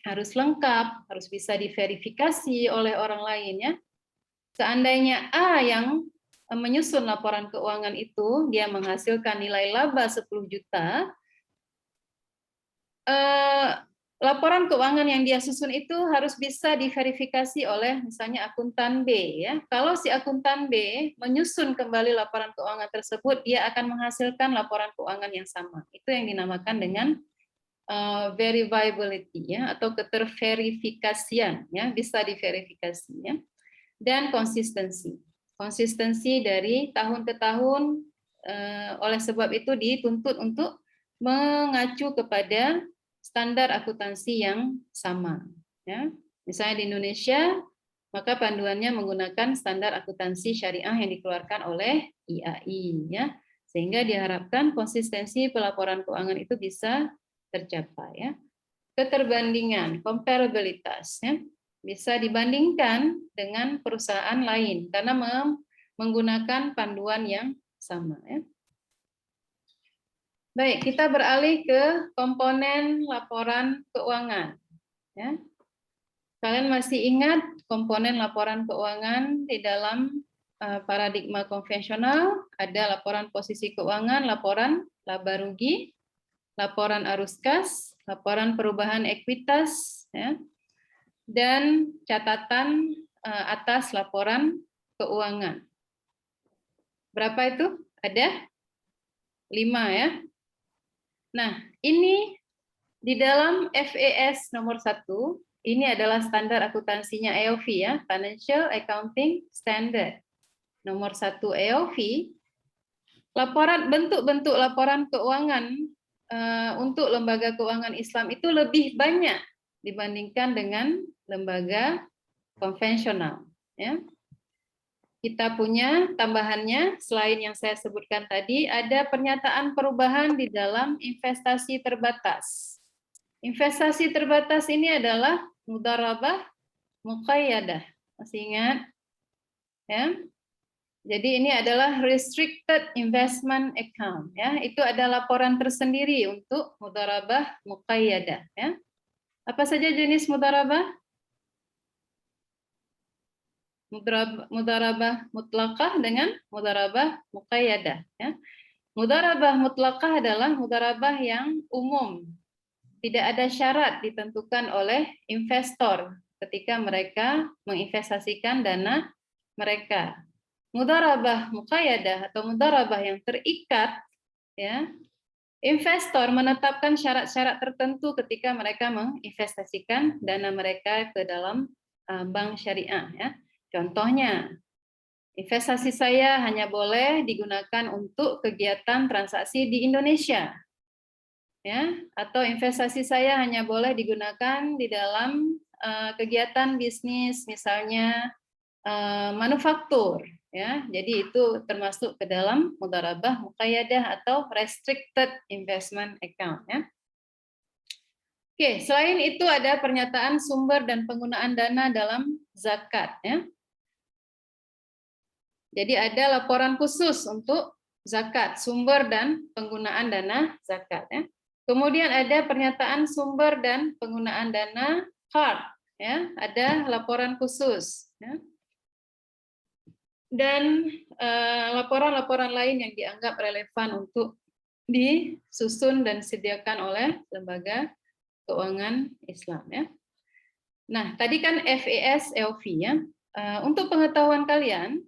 harus lengkap, harus bisa diverifikasi oleh orang lain, ya. Seandainya A yang menyusun laporan keuangan itu, dia menghasilkan nilai laba 10 juta, laporan keuangan yang dia susun itu harus bisa diverifikasi oleh misalnya akuntan B, ya. Kalau si akuntan B menyusun kembali laporan keuangan tersebut, dia akan menghasilkan laporan keuangan yang sama. Itu yang dinamakan dengan verifiability, ya, atau keterverifikasian, ya, bisa diverifikasi, ya. Dan konsistensi dari tahun ke tahun. Oleh sebab itu dituntut untuk mengacu kepada standar akuntansi yang sama, ya. Misalnya di Indonesia, maka panduannya menggunakan standar akuntansi syariah yang dikeluarkan oleh IAI, ya, sehingga diharapkan konsistensi pelaporan keuangan itu bisa tercapai, ya. Keterbandingan, comparabilitas, ya, bisa dibandingkan dengan perusahaan lain karena menggunakan panduan yang sama, ya. Baik, kita beralih ke komponen laporan keuangan, ya. Kalian masih ingat komponen laporan keuangan di dalam paradigma konvensional? Ada laporan posisi keuangan, laporan laba rugi, laporan arus kas, laporan perubahan ekuitas, ya, dan catatan atas laporan keuangan. Berapa itu? Ada 5, ya. Nah, ini di dalam FES nomor 1, ini adalah standar akuntansinya EOV, ya, Financial Accounting Standard. Nomor 1 EOV, bentuk-bentuk laporan keuangan untuk lembaga keuangan Islam itu lebih banyak dibandingkan dengan lembaga konvensional, ya. Kita punya tambahannya, selain yang saya sebutkan tadi, ada pernyataan perubahan di dalam investasi terbatas. Investasi terbatas ini adalah mudharabah muqayyadah. Masih ingat? Ya. Jadi ini adalah restricted investment account, ya. Itu ada laporan tersendiri untuk mudharabah muqayyadah, ya. Apa saja jenis mudharabah? Mudharabah mutlaqah dengan mudharabah muqayyadah, ya. Mudharabah mutlaqah adalah mudharabah yang umum, tidak ada syarat ditentukan oleh investor ketika mereka menginvestasikan dana mereka. Mudharabah muqayyadah atau mudharabah yang terikat, ya, investor menetapkan syarat-syarat tertentu ketika mereka menginvestasikan dana mereka ke dalam bank syariah, ya. Contohnya, investasi saya hanya boleh digunakan untuk kegiatan transaksi di Indonesia, ya, atau investasi saya hanya boleh digunakan di dalam kegiatan bisnis, misalnya manufaktur, ya. Jadi itu termasuk ke dalam mudharabah muqayyadah atau restricted investment account, ya. Oke, selain itu ada pernyataan sumber dan penggunaan dana dalam zakat, ya. Jadi ada laporan khusus untuk zakat, sumber dan penggunaan dana zakat, ya. Kemudian ada pernyataan sumber dan penggunaan dana card, ya. Ada laporan khusus, ya. Dan laporan-laporan lain yang dianggap relevan untuk disusun dan disediakan oleh lembaga keuangan Islam, ya. Nah, tadi kan FES EOV, ya. Untuk pengetahuan kalian,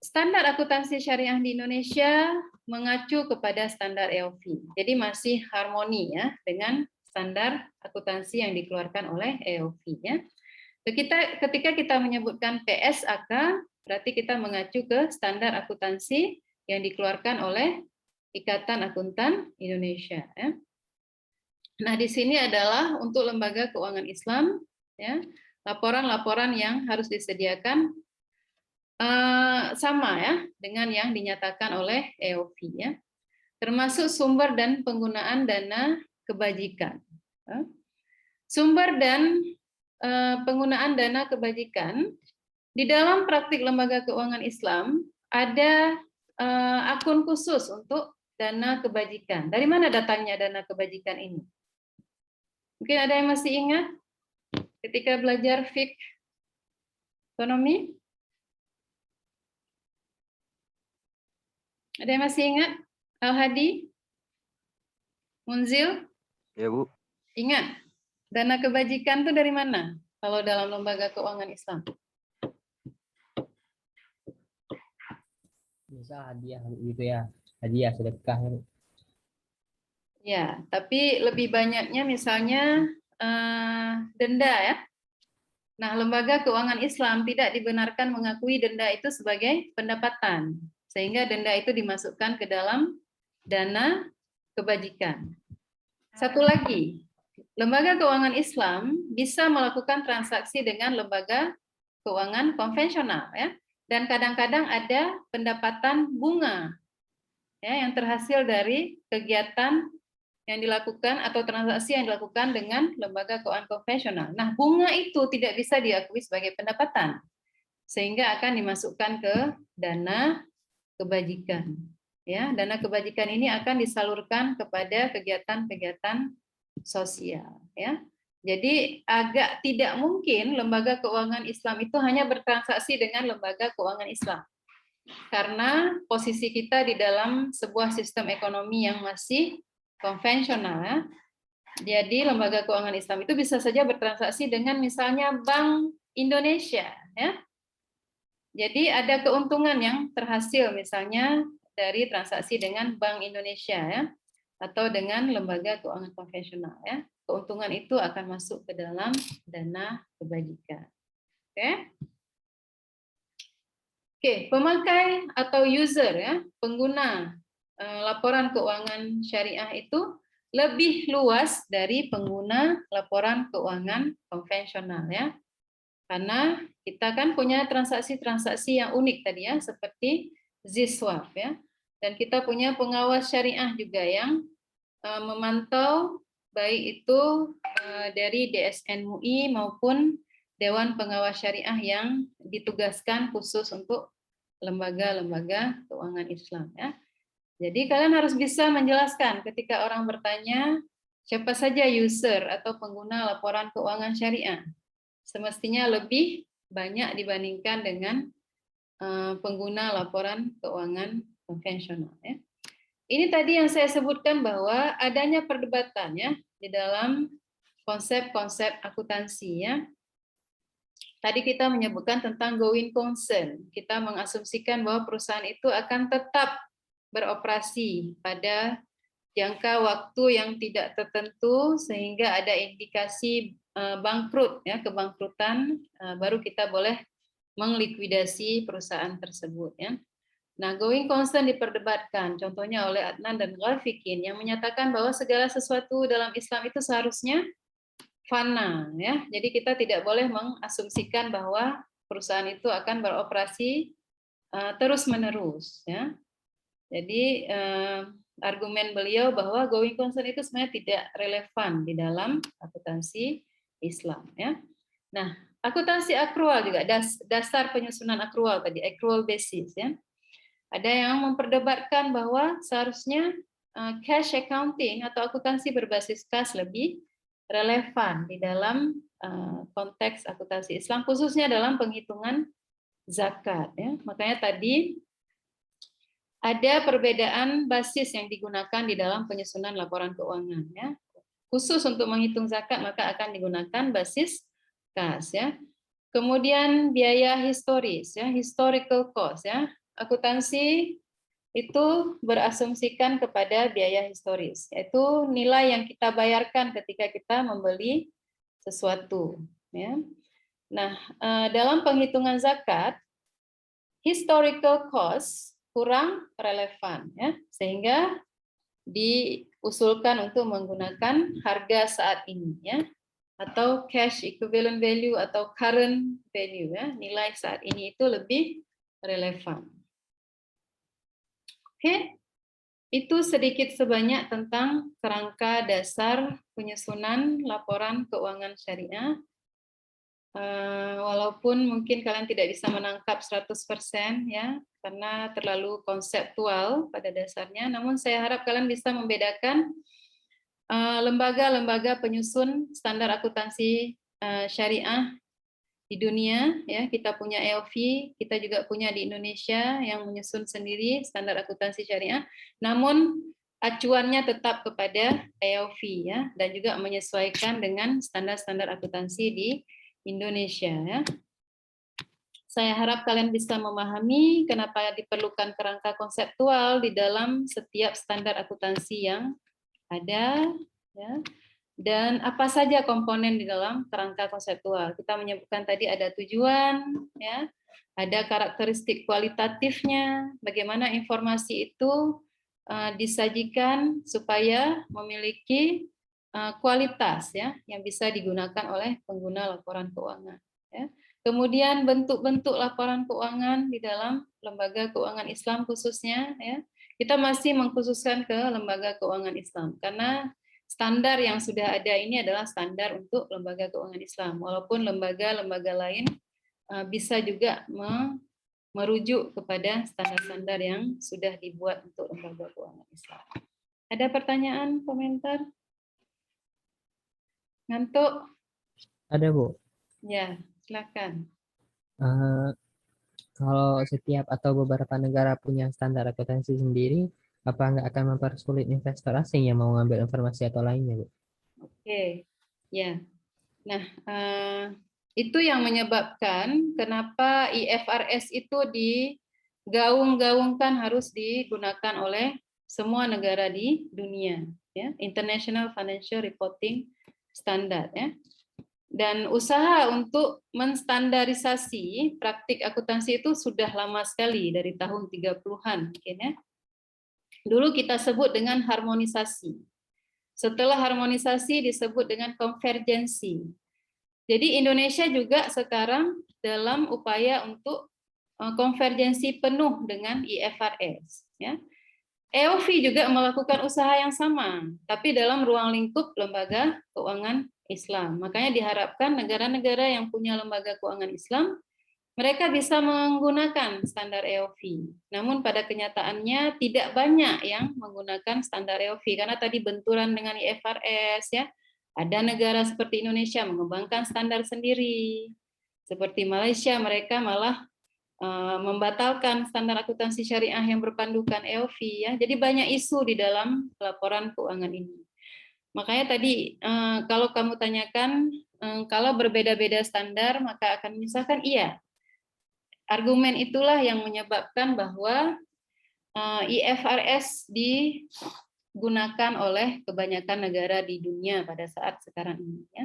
standar akuntansi syariah di Indonesia mengacu kepada standar EOV. Jadi masih harmoni, ya, dengan standar akuntansi yang dikeluarkan oleh EOV ya. Ketika kita menyebutkan PSAK, berarti kita mengacu ke standar akuntansi yang dikeluarkan oleh Ikatan Akuntan Indonesia ya. Nah, di sini adalah untuk lembaga keuangan Islam ya, laporan-laporan yang harus disediakan sama ya dengan yang dinyatakan oleh EOV ya. Termasuk sumber dan penggunaan dana kebajikan. Sumber dan penggunaan dana kebajikan di dalam praktik lembaga keuangan Islam ada akun khusus untuk dana kebajikan. Dari mana datangnya dana kebajikan ini? Mungkin ada yang masih ingat ketika belajar fiqh ekonomi? Ada yang masih ingat? Al-Hadi? Munzil? Ya, Bu. Ingat, dana kebajikan itu dari mana kalau dalam lembaga keuangan Islam? Bisa hadiah gitu ya, hadiah sedekah. Ya, tapi lebih banyaknya misalnya denda ya. Nah, lembaga keuangan Islam tidak dibenarkan mengakui denda itu sebagai pendapatan, sehingga denda itu dimasukkan ke dalam dana kebajikan. Satu lagi, lembaga keuangan Islam bisa melakukan transaksi dengan lembaga keuangan konvensional ya, dan kadang-kadang ada pendapatan bunga ya yang terhasil dari kegiatan yang dilakukan atau transaksi yang dilakukan dengan lembaga keuangan konvensional. Nah, bunga itu tidak bisa diakui sebagai pendapatan, sehingga akan dimasukkan ke dana kebajikan. Ya, dana kebajikan ini akan disalurkan kepada kegiatan-kegiatan sosial. Ya, jadi agak tidak mungkin lembaga keuangan Islam itu hanya bertransaksi dengan lembaga keuangan Islam, karena posisi kita di dalam sebuah sistem ekonomi yang masih konvensional. Ya. Jadi lembaga keuangan Islam itu bisa saja bertransaksi dengan misalnya Bank Indonesia. Ya. Jadi ada keuntungan yang terhasil misalnya dari transaksi dengan Bank Indonesia ya, atau dengan lembaga keuangan konvensional ya. Keuntungan itu akan masuk ke dalam dana kebajikan. Oke, pemakai atau user ya, pengguna laporan keuangan syariah itu lebih luas dari pengguna laporan keuangan konvensional ya. Karena kita kan punya transaksi-transaksi yang unik tadi ya, seperti ZSwap ya. Dan kita punya pengawas syariah juga yang memantau baik itu dari DSN MUI maupun Dewan Pengawas Syariah yang ditugaskan khusus untuk lembaga-lembaga keuangan Islam ya. Jadi kalian harus bisa menjelaskan ketika orang bertanya siapa saja user atau pengguna laporan keuangan syariah. Semestinya lebih banyak dibandingkan dengan pengguna laporan keuangan konvensional ya. Ini tadi yang saya sebutkan bahwa adanya perdebatan ya di dalam konsep-konsep akuntansi ya. Tadi kita menyebutkan tentang going concern. Kita mengasumsikan bahwa perusahaan itu akan tetap beroperasi pada jangka waktu yang tidak tertentu sehingga ada indikasi bangkrut ya, kebangkrutan, baru kita boleh menglikuidasi perusahaan tersebut ya. Nah, going concern diperdebatkan contohnya oleh Adnan dan Ghalfikin yang menyatakan bahwa segala sesuatu dalam Islam itu seharusnya fana ya. Jadi kita tidak boleh mengasumsikan bahwa perusahaan itu akan beroperasi terus-menerus ya. Jadi argumen beliau bahwa going concern itu sebenarnya tidak relevan di dalam akuntansi Islam ya. Nah, akuntansi akrual juga dasar penyusunan akrual tadi, accrual basis ya. Ada yang memperdebatkan bahwa seharusnya cash accounting atau akuntansi berbasis kas lebih relevan di dalam konteks akuntansi Islam, khususnya dalam penghitungan zakat ya. Makanya tadi ada perbedaan basis yang digunakan di dalam penyusunan laporan keuangan ya. Khusus untuk menghitung zakat maka akan digunakan basis kas ya. Kemudian biaya historis ya, historical cost ya. Akuntansi itu berasumsikan kepada biaya historis, yaitu nilai yang kita bayarkan ketika kita membeli sesuatu. Ya. Nah, dalam penghitungan zakat, historical cost kurang relevan, ya, sehingga diusulkan untuk menggunakan harga saat ini, ya, atau cash equivalent value atau current value, ya, nilai saat ini itu lebih relevan. Oke, itu sedikit sebanyak tentang kerangka dasar penyusunan laporan keuangan syariah. Walaupun mungkin kalian tidak bisa menangkap 100% ya, karena terlalu konseptual pada dasarnya, namun saya harap kalian bisa membedakan lembaga-lembaga penyusun standar akuntansi syariah di dunia, ya. Kita punya EOV, kita juga punya di Indonesia yang menyusun sendiri standar akuntansi syariah, namun acuannya tetap kepada EOV, ya, dan juga menyesuaikan dengan standar-standar akuntansi di Indonesia, ya. Saya harap kalian bisa memahami kenapa diperlukan kerangka konseptual di dalam setiap standar akuntansi yang ada, ya. Dan apa saja komponen di dalam kerangka konseptual. Kita menyebutkan tadi ada tujuan, ya, ada karakteristik kualitatifnya, bagaimana informasi itu disajikan supaya memiliki kualitas, ya, yang bisa digunakan oleh pengguna laporan keuangan. Ya. Kemudian bentuk-bentuk laporan keuangan di dalam lembaga keuangan Islam khususnya, ya, kita masih mengkhususkan ke lembaga keuangan Islam karena standar yang sudah ada ini adalah standar untuk lembaga keuangan Islam, walaupun lembaga-lembaga lain bisa juga merujuk kepada standar-standar yang sudah dibuat untuk lembaga keuangan Islam. Ada pertanyaan, komentar? Ngantuk? Ada, Bu. Ya, silakan. Kalau setiap atau beberapa negara punya standar akuntansi sendiri, apa nggak akan mempersulit investor asing yang mau ngambil informasi atau lainnya, Bu? Oke, ya. Nah, itu yang menyebabkan kenapa IFRS itu digaung-gaungkan harus digunakan oleh semua negara di dunia, ya, International Financial Reporting Standard, ya. Dan usaha untuk menstandarisasi praktik akuntansi itu sudah lama sekali, dari tahun 30-an mungkin, ya. Dulu kita sebut dengan harmonisasi. Setelah harmonisasi disebut dengan konvergensi. Jadi Indonesia juga sekarang dalam upaya untuk konvergensi penuh dengan IFRS, ya. EOV juga melakukan usaha yang sama, tapi dalam ruang lingkup lembaga keuangan Islam. Makanya diharapkan negara-negara yang punya lembaga keuangan Islam, mereka bisa menggunakan standar EOV. Namun pada kenyataannya tidak banyak yang menggunakan standar EOV, karena tadi benturan dengan IFRS, ya. Ada negara seperti Indonesia mengembangkan standar sendiri. Seperti Malaysia, mereka malah membatalkan standar akuntansi syariah yang berpandukan EOV, ya. Jadi banyak isu di dalam laporan keuangan ini. Makanya tadi kalau kamu tanyakan kalau berbeda-beda standar maka akan menyusahkan, iya. Argumen itulah yang menyebabkan bahwa IFRS digunakan oleh kebanyakan negara di dunia pada saat sekarang ini, ya.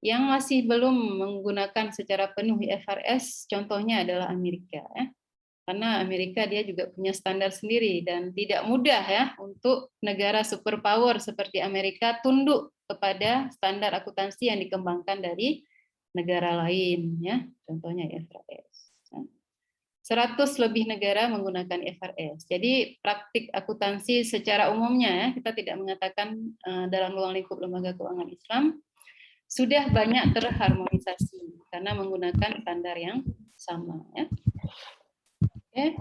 Yang masih belum menggunakan secara penuh IFRS, contohnya adalah Amerika, ya. Karena Amerika dia juga punya standar sendiri dan tidak mudah, ya, untuk negara superpower seperti Amerika tunduk kepada standar akuntansi yang dikembangkan dari negara lain, ya. Contohnya IFRS. 100 lebih negara menggunakan IFRS. Jadi praktik akuntansi secara umumnya, ya, kita tidak mengatakan dalam ruang lingkup lembaga keuangan Islam, sudah banyak terharmonisasi karena menggunakan standar yang sama, ya. Oke,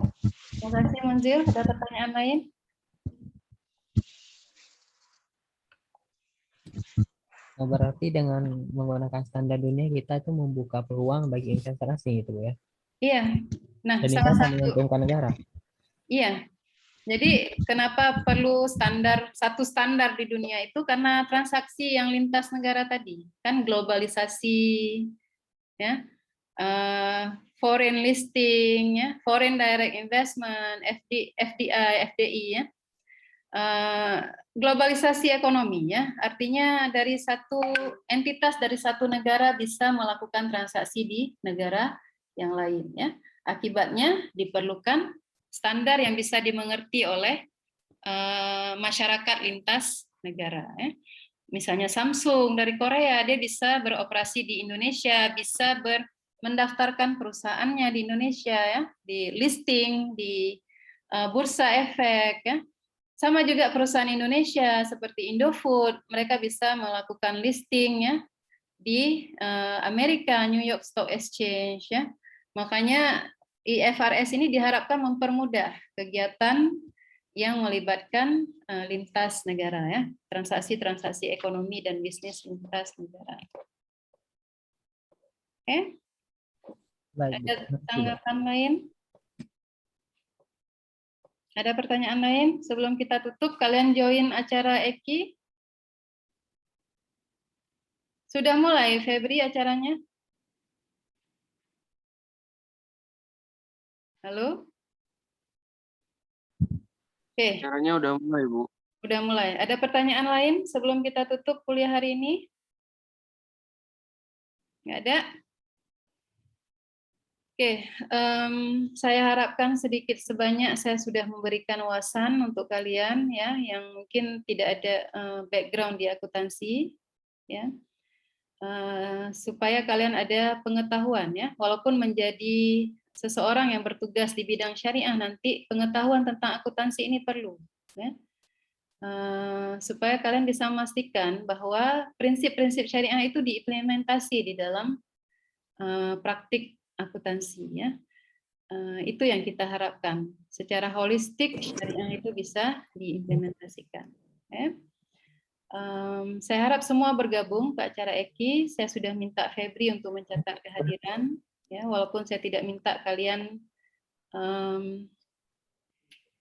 terima kasih Munzil. Ada pertanyaan lain? Nah, berarti dengan menggunakan standar dunia kita itu membuka peluang bagi investor asing itu, ya. Iya. Nah, Dan itu salah akan satu. menguntungkan negara. Iya. Jadi kenapa perlu satu standar di dunia itu karena transaksi yang lintas negara tadi, kan globalisasi, ya, foreign listing, ya, foreign direct investment, FDI, FDI, ya. Globalisasi ekonomi, ya, artinya dari satu entitas dari satu negara bisa melakukan transaksi di negara yang lain, ya. Akibatnya diperlukan standar yang bisa dimengerti oleh masyarakat lintas negara, ya. Misalnya Samsung dari Korea, dia bisa beroperasi di Indonesia, bisa mendaftarkan perusahaannya di Indonesia, ya, di listing di Bursa Efek, ya. Sama juga perusahaan Indonesia seperti Indofood, mereka bisa melakukan listing, ya, di Amerika, New York Stock Exchange, ya. Makanya IFRS ini diharapkan mempermudah kegiatan yang melibatkan lintas negara, ya, transaksi-transaksi ekonomi dan bisnis lintas negara. Oke, Baik, Bu. ada Ngerti, Bu. tanggapan lain? Ada pertanyaan lain sebelum kita tutup? Kalian join acara Eki? Sudah mulai, Febri, acaranya? Halo? Oke. Acaranya udah mulai, Bu. Udah mulai. Ada pertanyaan lain sebelum kita tutup kuliah hari ini? Nggak ada? Oke, saya harapkan sedikit sebanyak saya sudah memberikan wawasan untuk kalian, ya, yang mungkin tidak ada background di akuntansi, ya, supaya kalian ada pengetahuan, ya, walaupun menjadi seseorang yang bertugas di bidang syariah nanti pengetahuan tentang akuntansi ini perlu, ya. Supaya kalian bisa memastikan bahwa prinsip-prinsip syariah itu diimplementasi di dalam praktik akuntansi, ya. Itu yang kita harapkan. Secara holistik syariah itu bisa diimplementasikan, ya. Saya harap semua bergabung ke acara Eki. Saya sudah minta Febri untuk mencatat kehadiran, ya, walaupun saya tidak minta kalian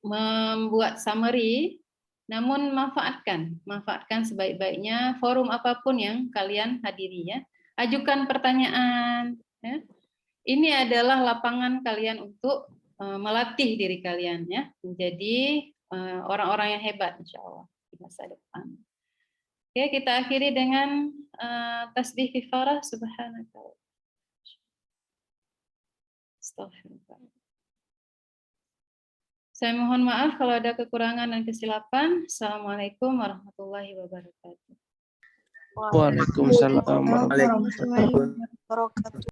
membuat summary, namun manfaatkan sebaik-baiknya forum apapun yang kalian hadiri, ya. Ajukan pertanyaan, ya. Ini adalah lapangan kalian untuk melatih diri kalian, ya, menjadi orang-orang yang hebat insya Allah di masa depan. Oke, kita akhiri dengan tasbih kifarah subhanaka. Astagfirullah. Saya mohon maaf kalau ada kekurangan dan kesilapan. Assalamualaikum warahmatullahi wabarakatuh. Waalaikumsalam warahmatullahi Warahmatullahi wabarakatuh. wabarakatuh.